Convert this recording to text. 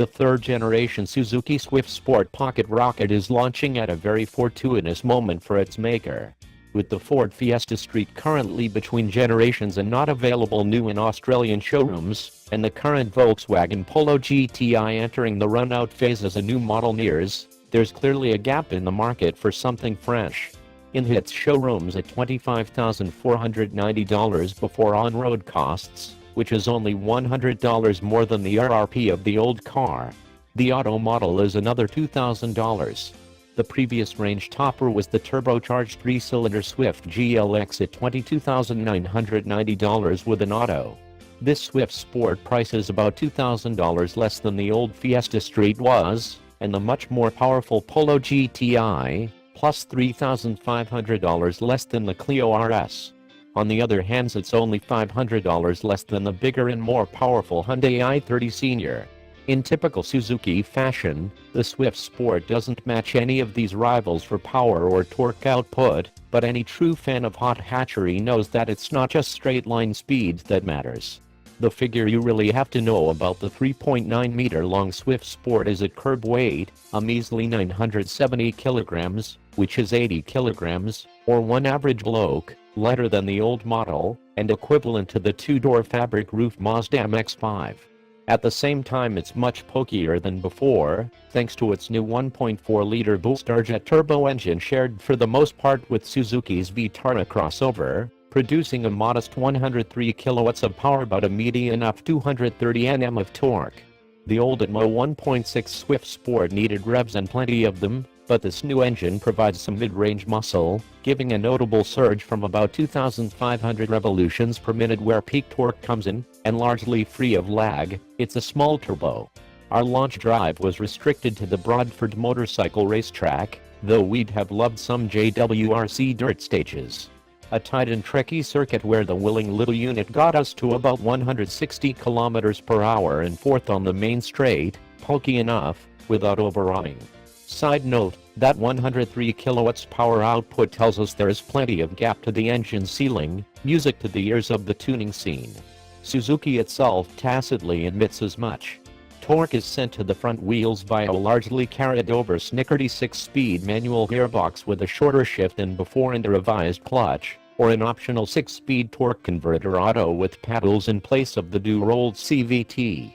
The third-generation Suzuki Swift Sport Pocket Rocket is launching at a very fortuitous moment for its maker. With the Ford Fiesta Street currently between generations and not available new in Australian showrooms, and the current Volkswagen Polo GTI entering the run-out phase as a new model nears, there's clearly a gap in the market for something fresh. It hits showrooms at $25,490 before on-road costs, which is only $100 more than the RRP of the old car. The auto model is another $2,000. The previous range topper was the turbocharged 3-cylinder Swift GLX at $22,990 with an auto. This Swift Sport price is about $2,000 less than the old Fiesta Street was, and the much more powerful Polo GTI, plus $3,500 less than the Clio RS. On the other hand, it's only $500 less than the bigger and more powerful Hyundai i30 Senior. In typical Suzuki fashion, the Swift Sport doesn't match any of these rivals for power or torque output, but any true fan of hot hatchery knows that it's not just straight-line speed that matters. The figure you really have to know about the 3.9-meter-long Swift Sport is its curb weight, a measly 970 kilograms, which is 80 kilograms, or one average bloke, lighter than the old model, and equivalent to the two-door fabric roof Mazda MX-5. At the same time, it's much pokier than before, thanks to its new 1.4-liter Starjet turbo engine shared for the most part with Suzuki's Vitara crossover, producing a modest 103 kilowatts of power but a meaty enough 230 Nm of torque. The old Atmo 1.6 Swift Sport needed revs and plenty of them, but this new engine provides some mid-range muscle, giving a notable surge from about 2,500 revolutions per minute where peak torque comes in, and largely free of lag. It's a small turbo. Our launch drive was restricted to the Broadford Motorcycle Racetrack, though we'd have loved some JWRC dirt stages. A tight and tricky circuit where the willing little unit got us to about 160 km per hour and fourth on the main straight, pokey enough, without overawing. Side note, that 103 kilowatts power output tells us there is plenty of gap to the engine ceiling, music to the ears of the tuning scene. Suzuki itself tacitly admits as much. Torque is sent to the front wheels via a largely carried-over Snickerty 6-speed manual gearbox with a shorter shift than before and a revised clutch, or an optional 6-speed torque converter auto with paddles in place of the dual-rolled CVT.